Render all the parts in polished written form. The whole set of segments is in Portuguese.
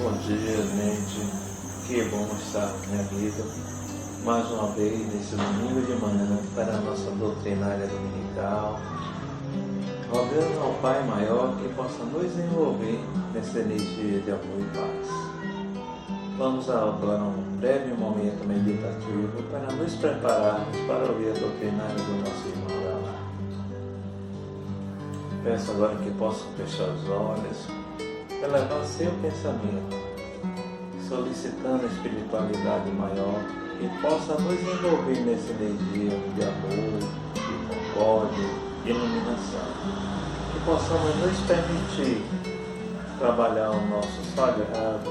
Bom dia, gente. Que bom estar na minha vida mais uma vez nesse domingo de manhã para a nossa doutrinária dominical, rogando ao Pai Maior que possa nos envolver nessa energia de amor e paz. Vamos agora a um breve momento meditativo para nos prepararmos para ouvir a doutrinária do nosso irmão Leonardo. Peço agora que possam fechar os olhos, elevar seu pensamento, solicitando a espiritualidade maior que possa nos envolver nessa energia de amor, de concórdia, de iluminação. Que possamos nos permitir trabalhar o nosso sagrado,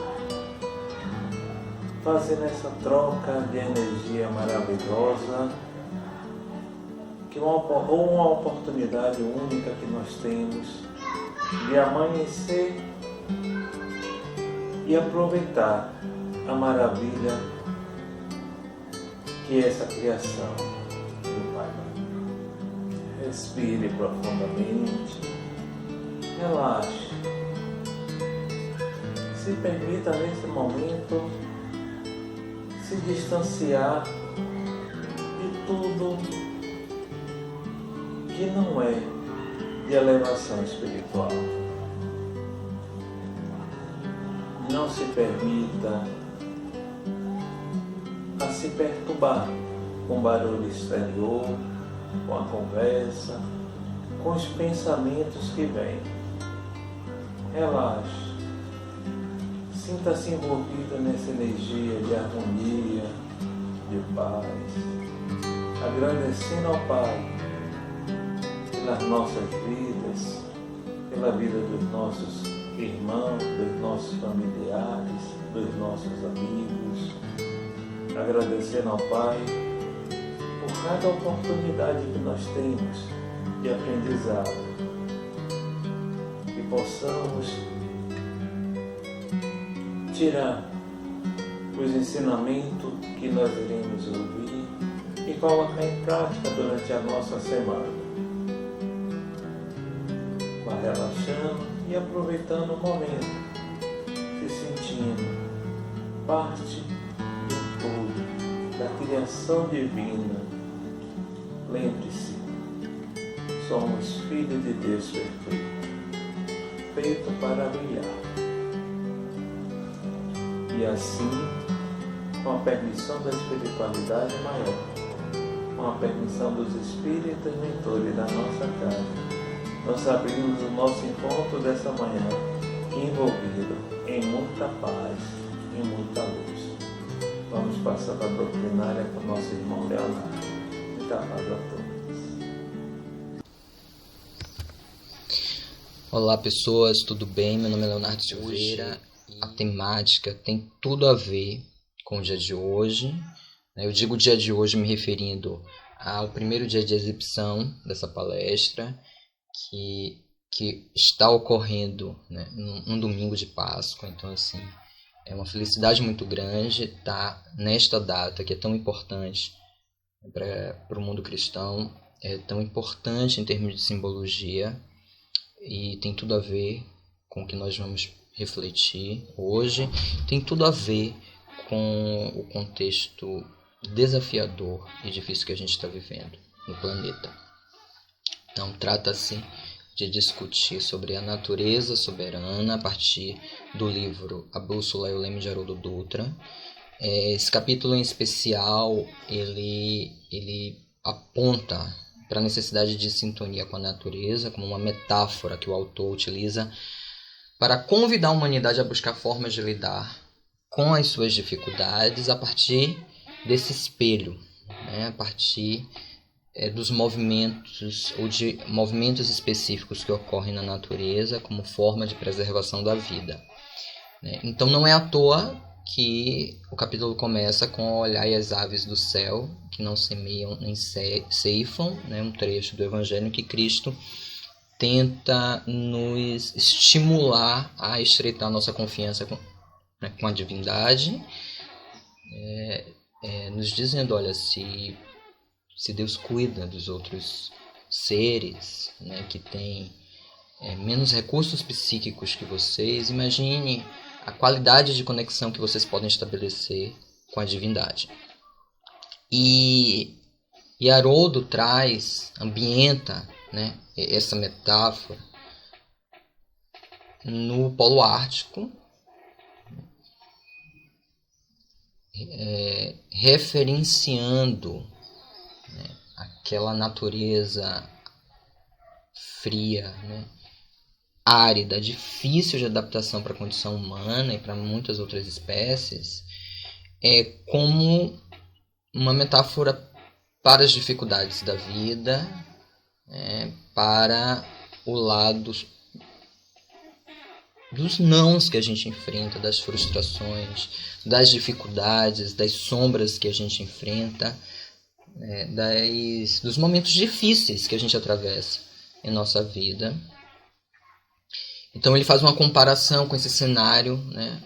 fazendo essa troca de energia maravilhosa, que uma oportunidade única que nós temos de amanhecer e aproveitar a maravilha que é essa criação do Pai. Respire profundamente, relaxe, se permita nesse momento se distanciar de tudo que não é de elevação espiritual. Não se permita a se perturbar com o barulho exterior, com a conversa, com os pensamentos que vêm. Relaxe. Sinta-se envolvido nessa energia de harmonia, de paz. Agradecendo ao Pai pelas nossas vidas, pela vida dos nossos irmãos, dos nossos familiares, dos nossos amigos, agradecendo ao Pai por cada oportunidade que nós temos de aprendizado, que possamos tirar os ensinamentos que nós iremos ouvir e colocar em prática durante a nossa semana. Vá relaxando e aproveitando o momento, se sentindo parte do todo, da criação divina. Lembre-se, somos filhos de Deus perfeito, feito para brilhar. E assim, com a permissão da espiritualidade maior, com a permissão dos espíritos mentores da nossa casa, nós abrimos o nosso encontro dessa manhã envolvido em muita paz e muita luz. Vamos passar a doutrinária com o nosso irmão Leonardo. Muita paz a todos. Olá pessoas, tudo bem? Meu nome é Leonardo Silveira. A temática tem tudo a ver com o dia de hoje. Eu digo dia de hoje me referindo ao primeiro dia de exibição dessa palestra, que está ocorrendo, né, num domingo de Páscoa. Então, assim, é uma felicidade muito grande estar nesta data que é tão importante para o mundo cristão, é tão importante em termos de simbologia e tem tudo a ver com o que nós vamos refletir hoje, tem tudo a ver com o contexto desafiador e difícil que a gente está vivendo no planeta. Então, trata-se de discutir sobre a natureza soberana a partir do livro A Bússola e o Leme de Haroldo Dutra. Esse capítulo em especial, ele aponta para a necessidade de sintonia com a natureza, como uma metáfora que o autor utiliza para convidar a humanidade a buscar formas de lidar com as suas dificuldades a partir desse espelho, né? A partir dos movimentos ou de movimentos específicos que ocorrem na natureza como forma de preservação da vida. Então não é à toa que o capítulo começa com olhai as aves do céu, que não semeiam nem ceifam, né? Um trecho do Evangelho que Cristo tenta nos estimular a estreitar nossa confiança com a divindade, nos dizendo, olha, se Deus cuida dos outros seres, né, que têm menos recursos psíquicos que vocês, imagine a qualidade de conexão que vocês podem estabelecer com a divindade. E Haroldo ambienta, né, essa metáfora no Polo Ártico, referenciando, né, aquela natureza fria, né, árida, difícil de adaptação para a condição humana e para muitas outras espécies, como uma metáfora para as dificuldades da vida, para o lado dos nãos que a gente enfrenta, das frustrações, das dificuldades, das sombras que a gente enfrenta, dos momentos difíceis que a gente atravessa em nossa vida. Então ele faz uma comparação com esse cenário, né,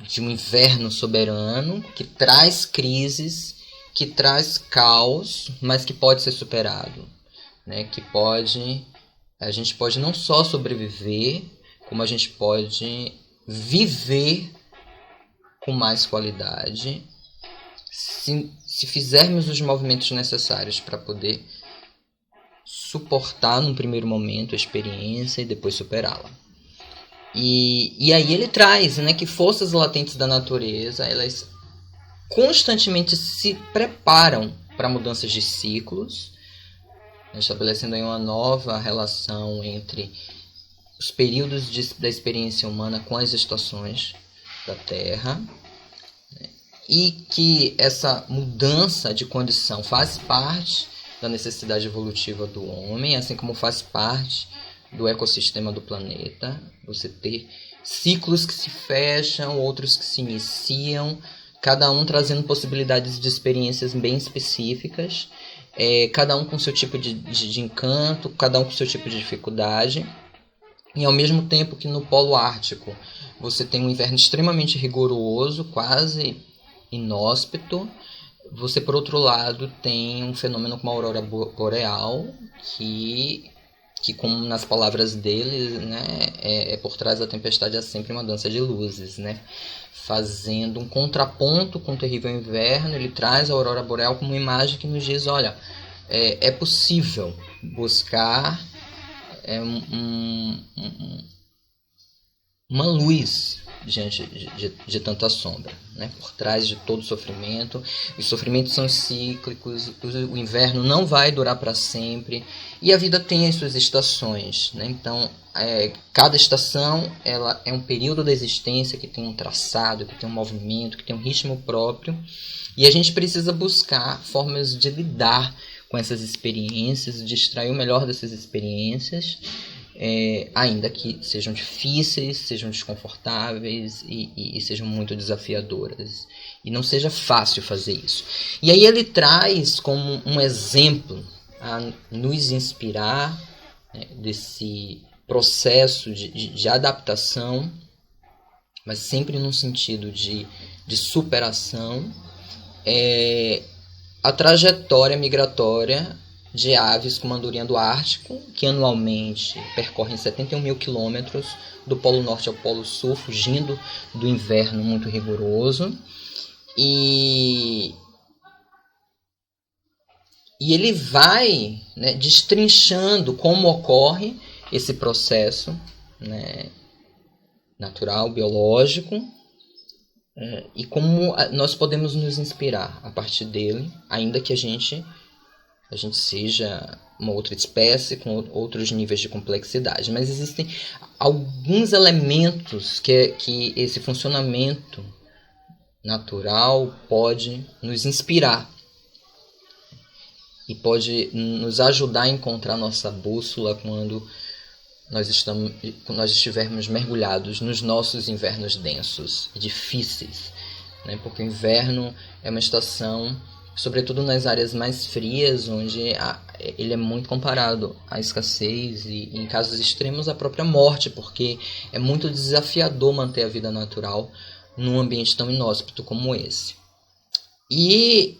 de um inverno soberano que traz crises, que traz caos, mas que pode ser superado, né, a gente pode não só sobreviver, como a gente pode viver com mais qualidade, se fizermos os movimentos necessários para poder suportar num primeiro momento a experiência e depois superá-la. E aí ele traz, né, que forças latentes da natureza, elas constantemente se preparam para mudanças de ciclos, estabelecendo aí uma nova relação entre os períodos da experiência humana com as estações da Terra, né, e que essa mudança de condição faz parte da necessidade evolutiva do homem, assim como faz parte do ecossistema do planeta. Você ter ciclos que se fecham, outros que se iniciam, cada um trazendo possibilidades de experiências bem específicas, cada um com seu tipo de encanto, cada um com seu tipo de dificuldade. E ao mesmo tempo que no Polo Ártico você tem um inverno extremamente rigoroso, quase inóspito, você, por outro lado, tem um fenômeno como a aurora boreal, que como nas palavras dele, né, por trás da tempestade há sempre uma dança de luzes, né? Fazendo um contraponto com o terrível inverno, ele traz a aurora boreal como uma imagem que nos diz, olha, é possível buscar uma luz diante de tanta sombra, né? Por trás de todo sofrimento. Os sofrimentos são cíclicos, o inverno não vai durar para sempre, e a vida tem as suas estações, né? Então, cada estação ela é um período da existência que tem um traçado, que tem um movimento, que tem um ritmo próprio, e a gente precisa buscar formas de lidar com essas experiências, de extrair o melhor dessas experiências, ainda que sejam difíceis, sejam desconfortáveis e sejam muito desafiadoras. E não seja fácil fazer isso. E aí ele traz como um exemplo a nos inspirar, né, desse processo de adaptação, mas sempre num sentido de superação, a trajetória migratória de aves com andorinha do Ártico, que anualmente percorrem 71 mil quilômetros do Polo Norte ao Polo Sul, fugindo do inverno muito rigoroso. E ele vai, né, destrinchando como ocorre esse processo, né, natural, biológico, e como nós podemos nos inspirar a partir dele, ainda que a gente seja uma outra espécie com outros níveis de complexidade. Mas existem alguns elementos que esse funcionamento natural pode nos inspirar e pode nos ajudar a encontrar nossa bússola quando nós estivermos mergulhados nos nossos invernos densos e difíceis, né? Porque o inverno é uma estação, sobretudo nas áreas mais frias, onde ele é muito comparado à escassez e, em casos extremos, à própria morte, porque é muito desafiador manter a vida natural num ambiente tão inóspito como esse. E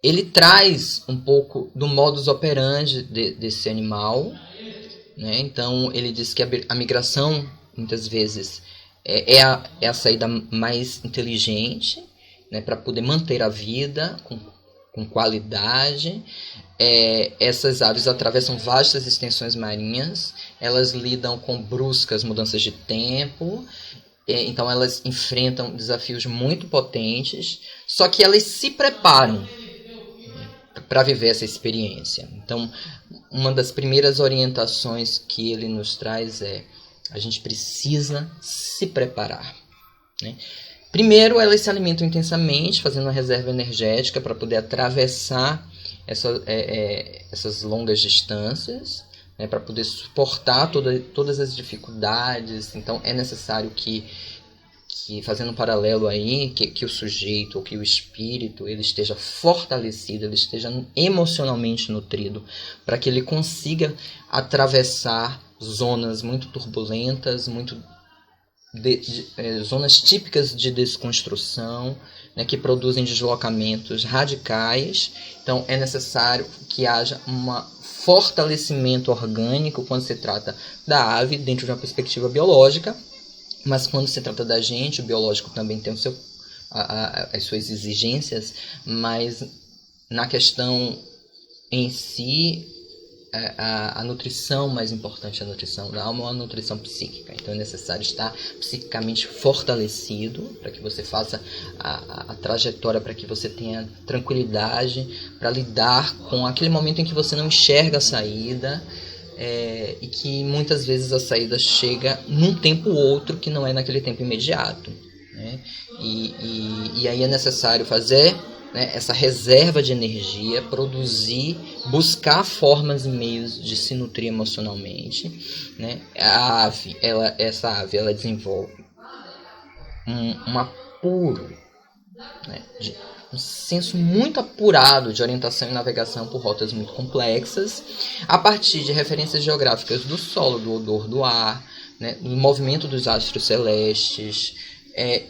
ele traz um pouco do modus operandi desse animal, né? Então ele diz que a migração, muitas vezes, é a saída mais inteligente, né, para poder manter a vida com qualidade. Essas aves atravessam vastas extensões marinhas, elas lidam com bruscas mudanças de tempo, então elas enfrentam desafios muito potentes, só que elas se preparam para viver essa experiência. Então, uma das primeiras orientações que ele nos traz é: a gente precisa se preparar, né? Primeiro, elas se alimentam intensamente, fazendo uma reserva energética para poder atravessar essas longas distâncias, né, para poder suportar todas as dificuldades. Então, é necessário que fazendo um paralelo aí, que o sujeito, ou que o espírito, ele esteja fortalecido, ele esteja emocionalmente nutrido, para que ele consiga atravessar zonas muito turbulentas, zonas típicas de desconstrução, né, que produzem deslocamentos radicais. Então é necessário que haja um fortalecimento orgânico quando se trata da ave dentro de uma perspectiva biológica, mas quando se trata da gente, o biológico também tem as suas exigências, mas na questão em si, a nutrição mais importante, a nutrição da alma, ou a nutrição psíquica. Então é necessário estar psiquicamente fortalecido para que você faça a trajetória, para que você tenha tranquilidade para lidar com aquele momento em que você não enxerga a saída, e que muitas vezes a saída chega num tempo ou outro que não é naquele tempo imediato, né? E aí é necessário fazer, né, essa reserva de energia, produzir, buscar formas e meios de se nutrir emocionalmente, né? Essa ave ela desenvolve um apuro, né, um senso muito apurado de orientação e navegação por rotas muito complexas, a partir de referências geográficas do solo, do odor do ar, né, do movimento dos astros celestes,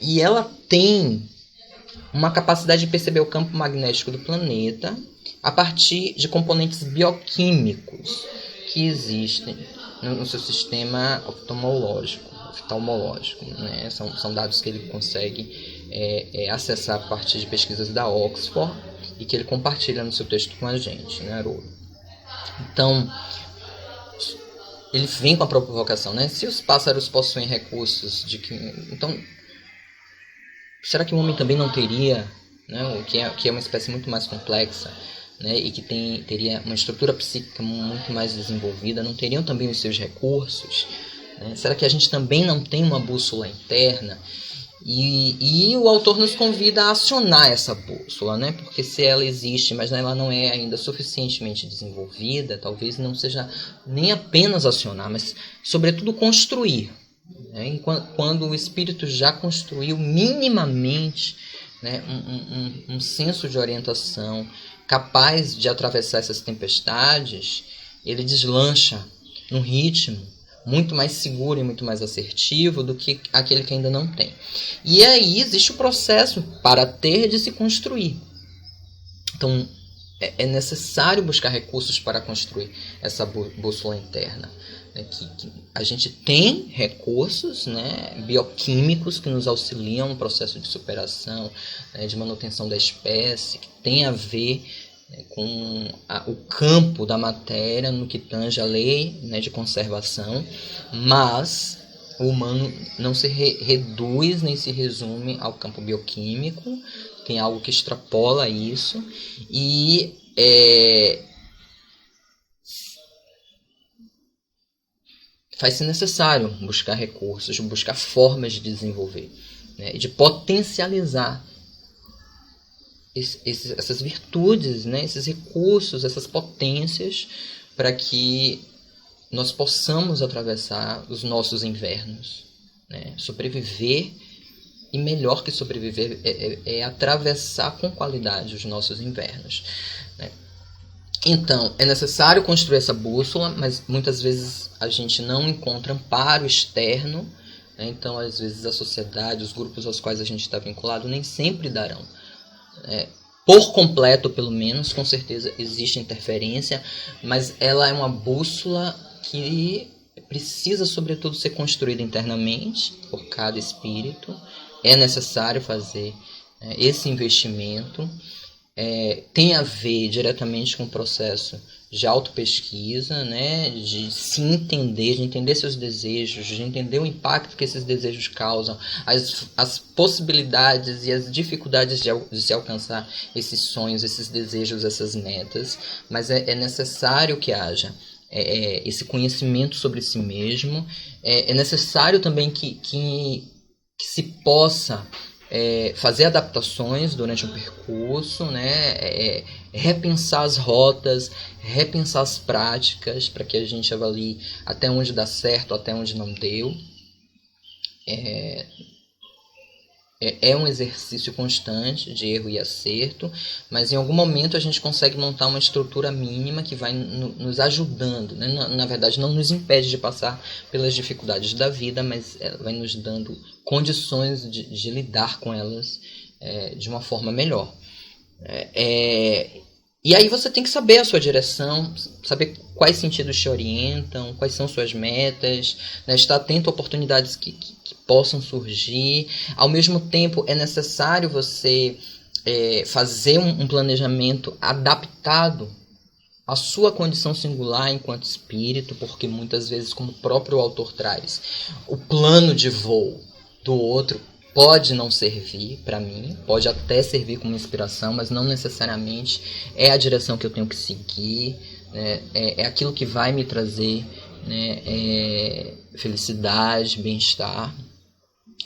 e ela tem uma capacidade de perceber o campo magnético do planeta a partir de componentes bioquímicos que existem no seu sistema oftalmológico, né? São dados que ele consegue acessar a partir de pesquisas da Oxford e que ele compartilha no seu texto com a gente, né, Haroldo? Então, ele vem com a provocação, né? Se os pássaros possuem recursos então, será que o homem também não teria, né, que é uma espécie muito mais complexa, né, e que teria uma estrutura psíquica muito mais desenvolvida, não teriam também os seus recursos, né? Será que a gente também não tem uma bússola interna? E o autor nos convida a acionar essa bússola, né? Porque se ela existe, mas ela não é ainda suficientemente desenvolvida, talvez não seja nem apenas acionar, mas sobretudo construir. Né? Quando o espírito já construiu minimamente, né, um senso de orientação capaz de atravessar essas tempestades, ele deslancha num ritmo muito mais seguro e muito mais assertivo do que aquele que ainda não tem. E aí existe o processo para ter de se construir. Então é necessário buscar recursos para construir essa bússola interna. Que a gente tem recursos, né, bioquímicos que nos auxiliam no processo de superação, né, de manutenção da espécie, que tem a ver, né, com o campo da matéria no que tange a lei, né, de conservação, mas o humano não se reduz nem se resume ao campo bioquímico, tem algo que extrapola isso e faz-se necessário buscar recursos, buscar formas de desenvolver, né, de potencializar essas virtudes, né, esses recursos, essas potências, para que nós possamos atravessar os nossos invernos, né, sobreviver. E melhor que sobreviver é atravessar com qualidade os nossos invernos, né? Então, é necessário construir essa bússola, mas muitas vezes a gente não encontra amparo externo, né? Então, às vezes, a sociedade, os grupos aos quais a gente está vinculado, nem sempre darão. Por completo, pelo menos, com certeza existe interferência, mas ela é uma bússola que precisa, sobretudo, ser construída internamente por cada espírito. É necessário fazer esse investimento. Tem a ver diretamente com o processo de autopesquisa, né? De se entender, de entender seus desejos, de entender o impacto que esses desejos causam, as possibilidades e as dificuldades de se alcançar esses sonhos, esses desejos, essas metas. Mas é necessário que haja esse conhecimento sobre si mesmo. É necessário também que se possa fazer adaptações durante o percurso, né? Repensar as rotas, repensar as práticas, para que a gente avalie até onde dá certo, até onde não deu. É um exercício constante de erro e acerto, mas em algum momento a gente consegue montar uma estrutura mínima que vai nos ajudando, né? Na verdade, não nos impede de passar pelas dificuldades da vida, mas vai nos dando condições de lidar com elas de uma forma melhor. E aí você tem que saber a sua direção, saber quais sentidos te orientam, quais são suas metas, né? Estar atento a oportunidades que possam surgir. Ao mesmo tempo, é necessário você fazer um planejamento adaptado à sua condição singular enquanto espírito, porque muitas vezes, como o próprio autor traz, o plano de voo do outro pode não servir para mim, pode até servir como inspiração, mas não necessariamente é a direção que eu tenho que seguir, né? É aquilo que vai me trazer, né, felicidade, bem-estar.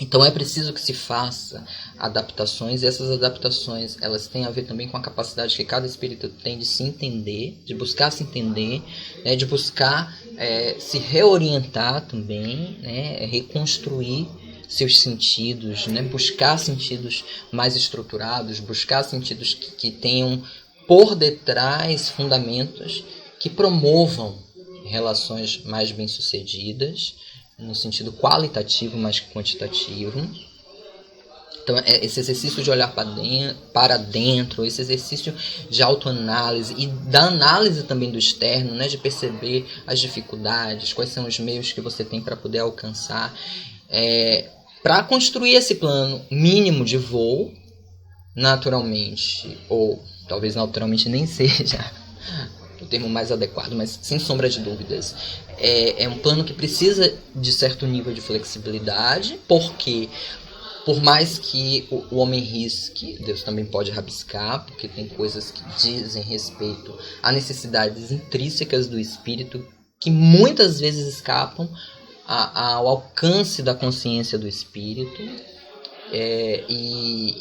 Então é preciso que se faça adaptações, e essas adaptações elas têm a ver também com a capacidade que cada espírito tem de se entender, de buscar se entender, né, de buscar se reorientar também, né, reconstruir seus sentidos, né, buscar sentidos mais estruturados, buscar sentidos que tenham por detrás fundamentos que promovam relações mais bem-sucedidas, no sentido qualitativo mais que quantitativo. Então, esse exercício de olhar para dentro, esse exercício de autoanálise e da análise também do externo, né, de perceber as dificuldades, quais são os meios que você tem para poder alcançar, para construir esse plano mínimo de voo, naturalmente, ou talvez naturalmente nem seja o termo mais adequado, mas sem sombra de dúvidas, é um plano que precisa de certo nível de flexibilidade, porque por mais que o homem risque, Deus também pode rabiscar, porque tem coisas que dizem respeito a necessidades intrínsecas do espírito que muitas vezes escapam ao alcance da consciência do espírito.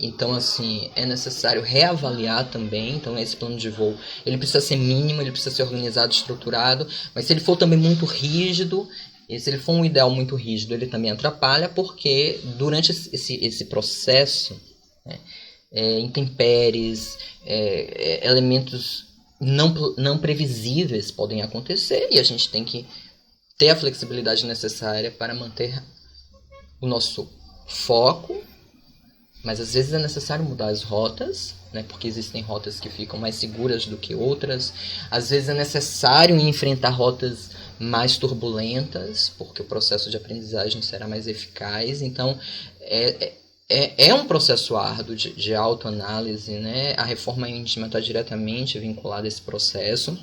Então, assim, é necessário reavaliar também. Então, esse plano de voo ele precisa ser mínimo, ele precisa ser organizado, estruturado, mas se ele for também muito rígido, e se ele for um ideal muito rígido, ele também atrapalha, porque durante esse processo, né, intempéries, elementos não previsíveis podem acontecer, e a gente tem que ter a flexibilidade necessária para manter o nosso foco. Mas às vezes é necessário mudar as rotas, né, porque existem rotas que ficam mais seguras do que outras. Às vezes é necessário enfrentar rotas mais turbulentas, porque o processo de aprendizagem será mais eficaz. Então, é um processo árduo de autoanálise, né? A reforma íntima está diretamente vinculada a esse processo.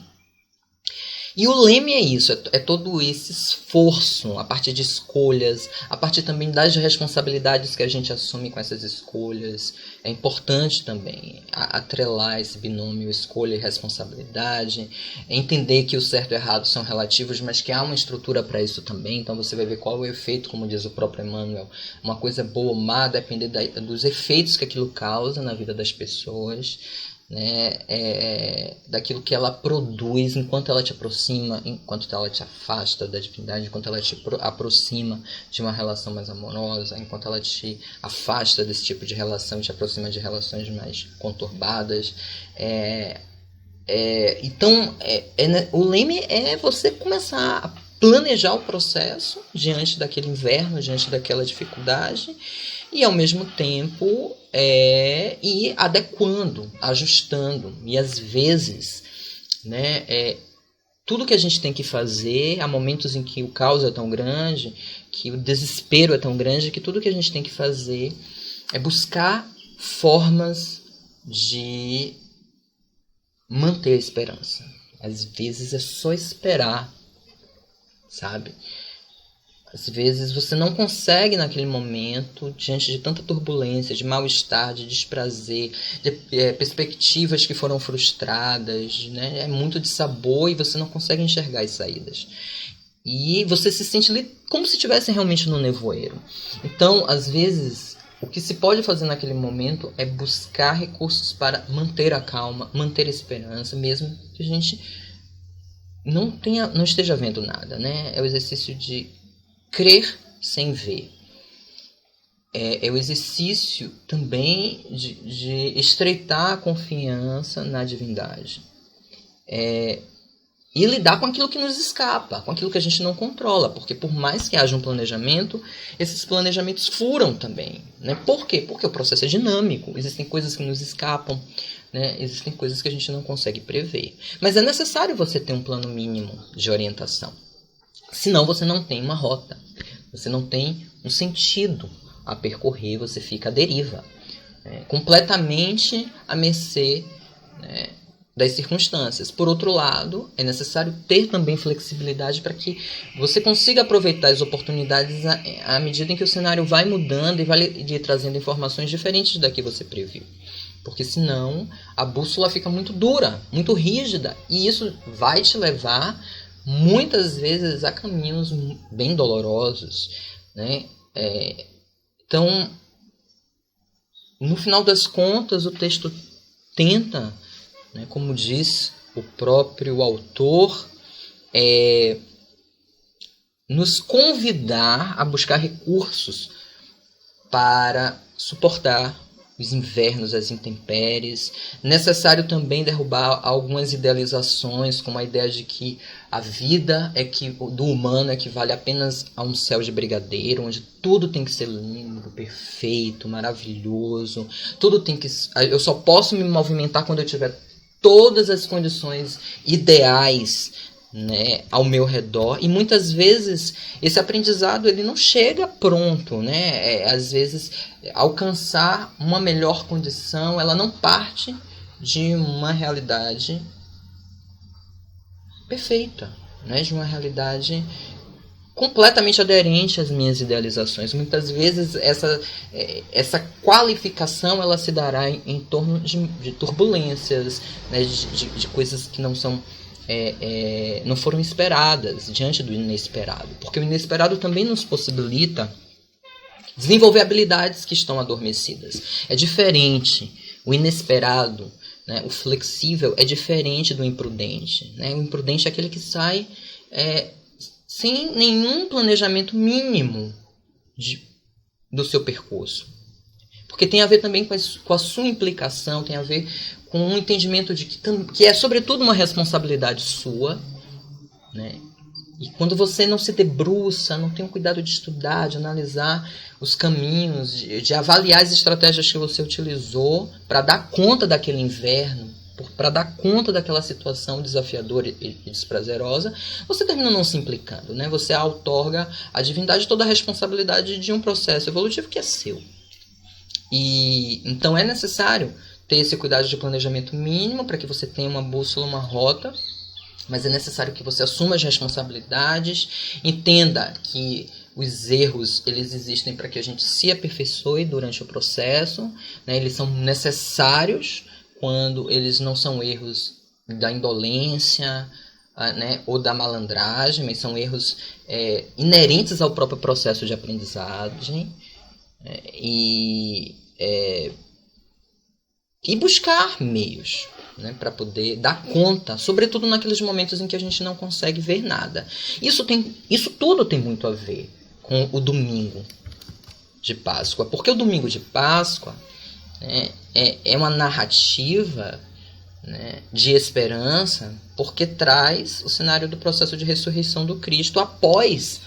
E o leme é isso, é todo esse esforço, a partir de escolhas, a partir também das responsabilidades que a gente assume com essas escolhas. É importante também atrelar esse binômio escolha e responsabilidade, entender que o certo e o errado são relativos, mas que há uma estrutura para isso também. Então você vai ver qual é o efeito, como diz o próprio Emmanuel. Uma coisa boa ou má depende dos efeitos que aquilo causa na vida das pessoas, né, daquilo que ela produz enquanto ela te aproxima, enquanto ela te afasta da divindade, enquanto ela te aproxima de uma relação mais amorosa, enquanto ela te afasta desse tipo de relação e te aproxima de relações mais conturbadas. Então, o leme é você começar a planejar o processo diante daquele inverno, diante daquela dificuldade, e ao mesmo tempo ir adequando, ajustando, e às vezes, né, tudo que a gente tem que fazer, há momentos em que o caos é tão grande, que o desespero é tão grande, que tudo que a gente tem que fazer é buscar formas de manter a esperança. Às vezes é só esperar, sabe? Às vezes você não consegue naquele momento, diante de tanta turbulência, de mal-estar, de desprazer, de perspectivas que foram frustradas, né? É muito dissabor e você não consegue enxergar as saídas. E você se sente ali como se estivesse realmente no nevoeiro. Então, às vezes, o que se pode fazer naquele momento é buscar recursos para manter a calma, manter a esperança, mesmo que a gente não esteja vendo nada, né? É o exercício de crer sem ver. É o exercício também de estreitar a confiança na divindade. E lidar com aquilo que nos escapa, com aquilo que a gente não controla. Porque por mais que haja um planejamento, esses planejamentos furam também. Né? Por quê? Porque o processo é dinâmico. Existem coisas que nos escapam. Né? Existem coisas que a gente não consegue prever. Mas é necessário você ter um plano mínimo de orientação. Senão você não tem uma rota. Você não tem um sentido a percorrer. Você fica à deriva. Completamente à mercê, né, das circunstâncias. Por outro lado, é necessário ter também flexibilidade para que você consiga aproveitar as oportunidades à medida em que o cenário vai mudando e vai lhe trazendo informações diferentes da que você previu. Porque senão a bússola fica muito dura, muito rígida, e isso vai te levar muitas vezes a caminhos bem dolorosos, né? Então, no final das contas, o texto tenta, né, como diz o próprio autor, nos convidar a buscar recursos para suportar os invernos, as intempéries. Necessário também derrubar algumas idealizações, como a ideia de que a vida do humano equivale apenas a um céu de brigadeiro, onde tudo tem que ser lindo, perfeito, maravilhoso. Eu só posso me movimentar quando eu tiver todas as condições ideais, né, ao meu redor. E muitas vezes esse aprendizado ele não chega pronto, né? Às vezes alcançar uma melhor condição, ela não parte de uma realidade perfeita, né? De uma realidade completamente aderente às minhas idealizações. Muitas vezes essa qualificação ela se dará em torno de turbulências, né? de coisas que não são não foram esperadas, diante do inesperado. Porque o inesperado também nos possibilita desenvolver habilidades que estão adormecidas. É diferente. O inesperado, né, o flexível, é diferente do imprudente. Né? O imprudente é aquele que sai sem nenhum planejamento mínimo do seu percurso. Porque tem a ver também com a sua implicação, tem a ver com um entendimento de que é sobretudo uma responsabilidade sua, né? E quando você não se debruça, não tem o cuidado de estudar, de analisar os caminhos, de avaliar as estratégias que você utilizou para dar conta daquele inverno, para dar conta daquela situação desafiadora e desprazerosa, você termina não se implicando, né? Você outorga à divindade toda a responsabilidade de um processo evolutivo que é seu. E então é necessário ter esse cuidado de planejamento mínimo para que você tenha uma bússola, uma rota, mas é necessário que você assuma as responsabilidades, entenda que os erros eles existem para que a gente se aperfeiçoe durante o processo, né? Eles são necessários quando eles não são erros da indolência, né, ou da malandragem, mas são erros inerentes ao próprio processo de aprendizagem. E buscar meios, né, para poder dar conta, sobretudo naqueles momentos em que a gente não consegue ver nada. Isso tudo tem muito a ver com o domingo de Páscoa, porque o domingo de Páscoa, né, é uma narrativa, né, de esperança, porque traz o cenário do processo de ressurreição do Cristo após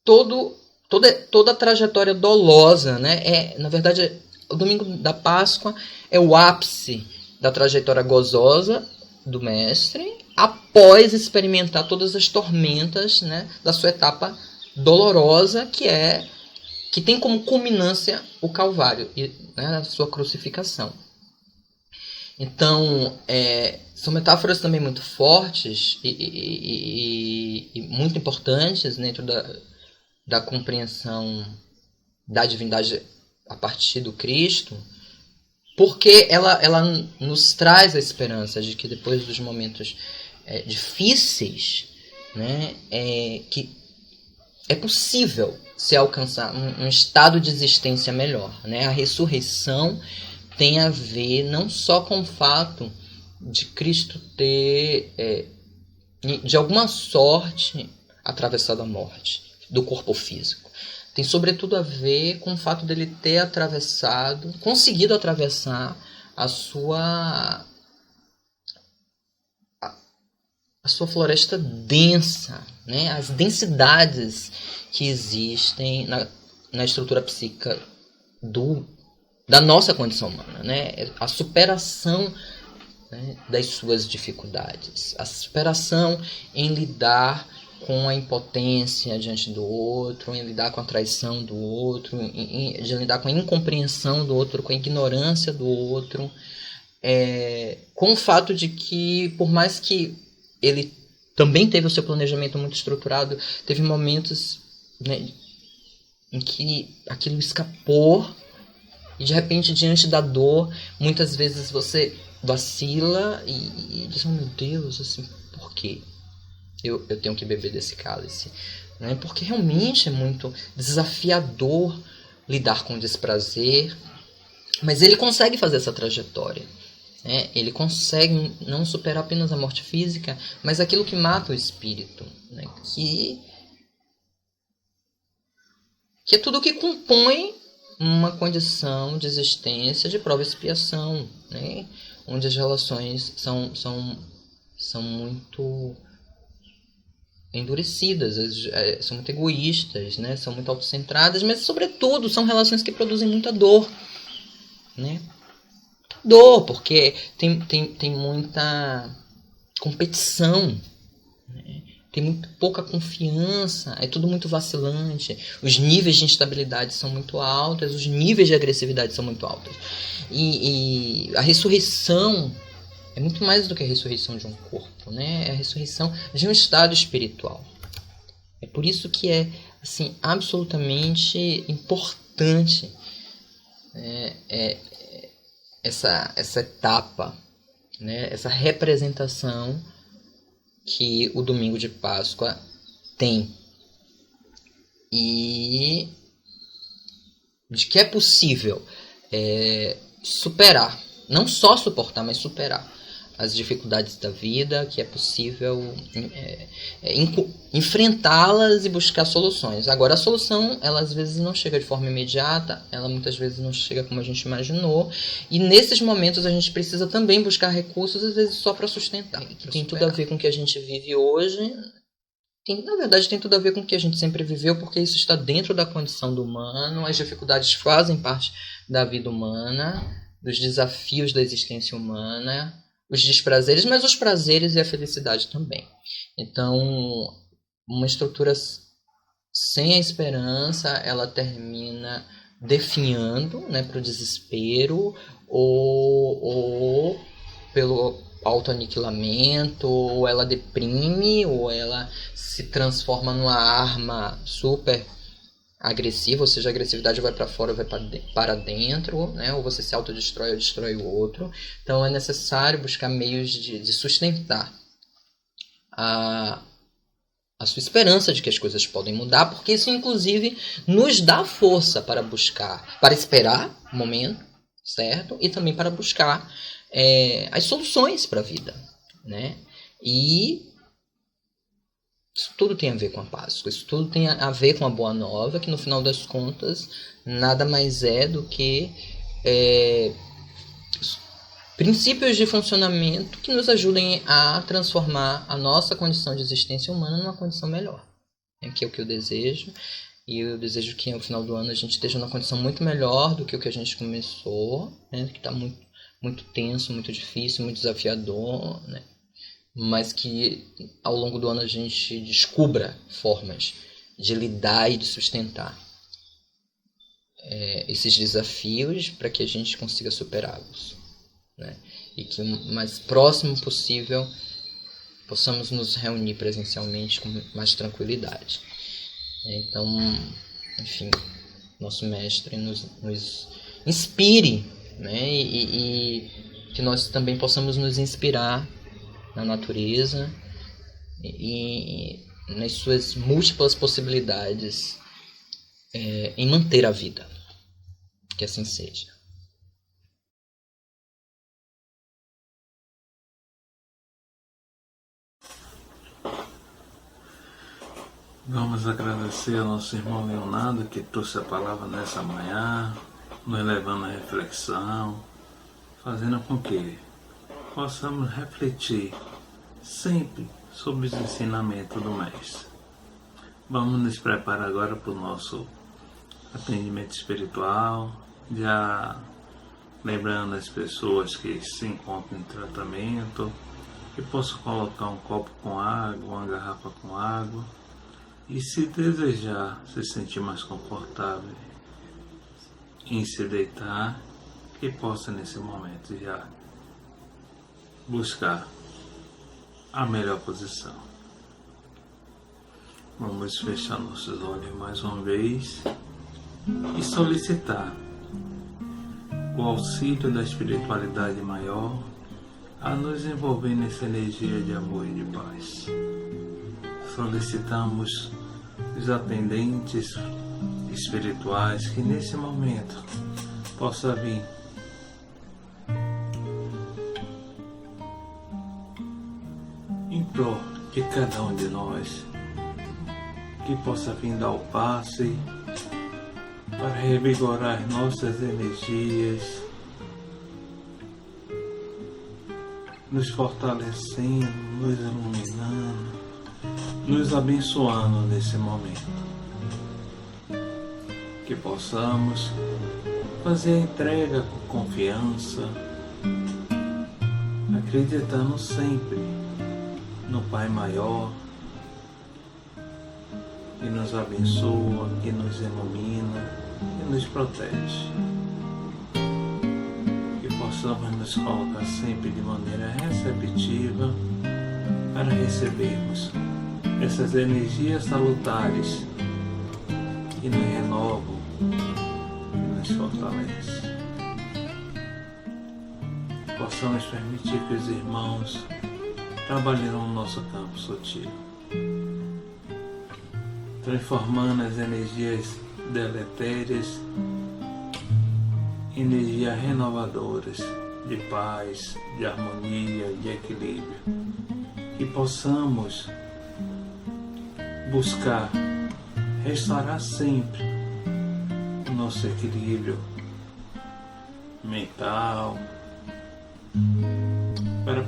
toda a trajetória dolosa, né? Na verdade, o domingo da Páscoa é o ápice da trajetória gozosa do Mestre, após experimentar todas as tormentas, né, da sua etapa dolorosa, que tem como culminância o Calvário, né, a sua crucificação. Então, são metáforas também muito fortes e muito importantes dentro da compreensão da divindade a partir do Cristo, porque ela nos traz a esperança de que depois dos momentos difíceis, né, que é possível se alcançar um estado de existência melhor, né? A ressurreição tem a ver não só com o fato de Cristo ter, de alguma sorte, atravessado a morte do corpo físico. Tem sobretudo a ver com o fato dele ter conseguido atravessar a sua floresta densa, né? As densidades que existem na estrutura psíquica da nossa condição humana, né? A superação, né, das suas dificuldades, a superação em lidar com a impotência diante do outro, em lidar com a traição do outro, de lidar com a incompreensão do outro, com a ignorância do outro, com o fato de que, por mais que ele também teve o seu planejamento muito estruturado, teve momentos, né, em que aquilo escapou e de repente, diante da dor, muitas vezes você vacila e diz: oh meu Deus, assim, por quê? Eu tenho que beber desse cálice, né? Porque realmente é muito desafiador lidar com o desprazer, mas ele consegue fazer essa trajetória, né? Ele consegue não superar apenas a morte física, mas aquilo que mata o espírito, né? Que é tudo que compõe uma condição de existência de prova e expiação, né? Onde as relações são muito endurecidas, são muito egoístas, né? São muito autocentradas, mas sobretudo são relações que produzem muita dor, né? Dor, porque tem muita competição, né? Tem muito pouca confiança, é tudo muito vacilante, os níveis de instabilidade são muito altos, os níveis de agressividade são muito altos. E a ressurreição é muito mais do que a ressurreição de um corpo, né? É a ressurreição de um estado espiritual. É por isso que é, assim, absolutamente importante essa etapa, né? Essa representação que o domingo de Páscoa tem. E de que é possível superar, não só suportar, mas superar as dificuldades da vida, que é possível enfrentá-las e buscar soluções. Agora, a solução, ela às vezes não chega de forma imediata, ela muitas vezes não chega como a gente imaginou, e nesses momentos a gente precisa também buscar recursos, às vezes só para sustentar, que tem tudo a ver com o que a gente vive hoje. Na verdade, tem tudo a ver com o que a gente sempre viveu, porque isso está dentro da condição do humano, as dificuldades fazem parte da vida humana, dos desafios da existência humana, os desprazeres, mas os prazeres e a felicidade também. Então, uma estrutura sem a esperança, ela termina definhando, né, para o desespero ou pelo autoaniquilamento, ou ela deprime, ou ela se transforma numa arma super agressiva, ou seja, a agressividade vai para fora ou vai para dentro, né? Ou você se autodestrói ou destrói o outro. Então é necessário buscar meios de sustentar a sua esperança de que as coisas podem mudar, porque isso inclusive nos dá força para buscar, para esperar o momento certo e também para buscar as soluções para a vida, né? E isso tudo tem a ver com a Páscoa, isso tudo tem a ver com a Boa Nova, que no final das contas nada mais é do que princípios de funcionamento que nos ajudem a transformar a nossa condição de existência humana numa condição melhor, que é o que eu desejo. E eu desejo que no final do ano a gente esteja numa condição muito melhor do que o que a gente começou, né? Que está muito, muito tenso, muito difícil, muito desafiador, né? mas que ao longo do ano a gente descubra formas de lidar e de sustentar esses desafios para que a gente consiga superá-los, né? E que o mais próximo possível possamos nos reunir presencialmente com mais tranquilidade. Então, enfim, nosso mestre nos inspire, né? E que nós também possamos nos inspirar na natureza e nas suas múltiplas possibilidades em manter a vida. Que assim seja. Vamos agradecer ao nosso irmão Leonardo que trouxe a palavra nessa manhã, nos levando à reflexão, fazendo com que possamos refletir sempre sobre os ensinamentos do Mestre. Vamos nos preparar agora para o nosso atendimento espiritual, já lembrando as pessoas que se encontram em tratamento, que possam colocar um copo com água, uma garrafa com água, e se desejar se sentir mais confortável em se deitar, que possa nesse momento já buscar a melhor posição. Vamos fechar nossos olhos mais uma vez e solicitar o auxílio da espiritualidade maior a nos envolver nessa energia de amor e de paz. Solicitamos os atendentes espirituais que nesse momento possa vir em prol de cada um de nós, que possa vir dar o passe para revigorar as nossas energias, nos fortalecendo, nos iluminando, nos abençoando nesse momento. Que possamos fazer a entrega com confiança, acreditando sempre no Pai Maior, que nos abençoa, que nos ilumina e nos protege. Que possamos nos colocar sempre de maneira receptiva para recebermos essas energias salutares que nos renovam e nos fortalecem. Possamos permitir que os irmãos trabalhem no nosso campo sutil, transformando as energias deletérias em energias renovadoras de paz, de harmonia, de equilíbrio. Que possamos buscar restaurar sempre o nosso equilíbrio mental, para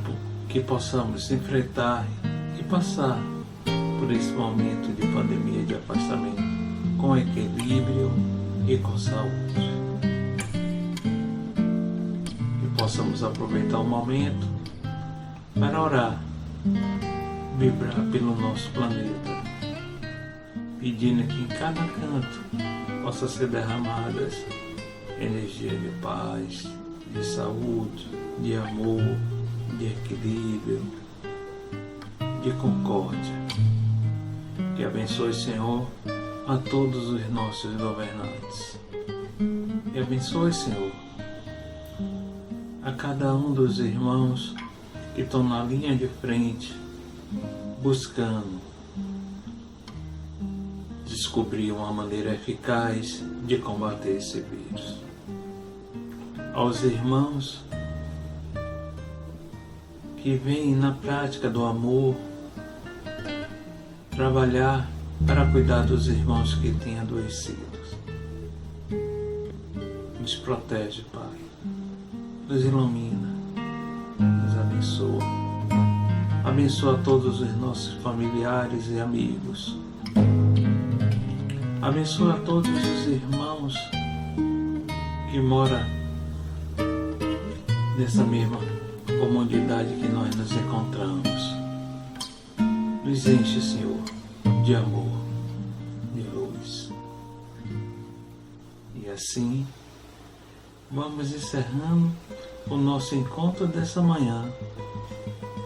que possamos enfrentar e passar por esse momento de pandemia e de afastamento com equilíbrio e com saúde. Que possamos aproveitar o momento para orar, vibrar pelo nosso planeta, pedindo que em cada canto possa ser derramadas energia de paz, de saúde, de amor, de equilíbrio, de concórdia. Que abençoe, Senhor, a todos os nossos governantes. E abençoe, Senhor, a cada um dos irmãos que estão na linha de frente, buscando descobrir uma maneira eficaz de combater esse vírus. Aos irmãos que vêm na prática do amor trabalhar para cuidar dos irmãos que têm adoecidos. Nos protege, Pai. Nos ilumina. Nos abençoa. Abençoa todos os nossos familiares e amigos. Abençoa todos os irmãos que moram nessa mesma comunidade que nós nos encontramos. Nos enche, Senhor, de amor, de luz. E assim, vamos encerrando o nosso encontro dessa manhã,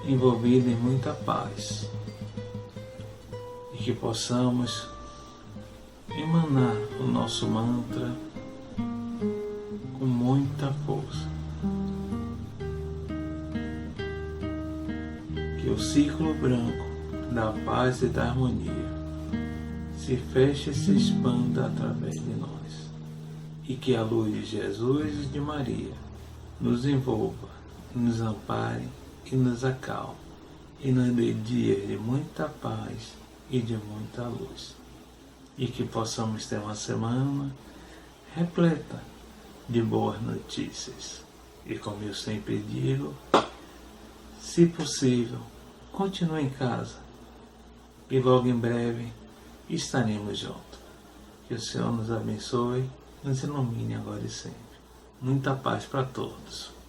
envolvido em muita paz. E que possamos emanar o nosso mantra com muita força. Que o círculo branco da paz e da harmonia se feche e se expanda através de nós. E que a luz de Jesus e de Maria nos envolva, nos ampare e nos acalme. E nos dê dias de muita paz e de muita luz. E que possamos ter uma semana repleta de boas notícias. E como eu sempre digo, se possível, continue em casa. E logo em breve estaremos juntos. Que o Senhor nos abençoe, nos ilumine agora e sempre. Muita paz para todos.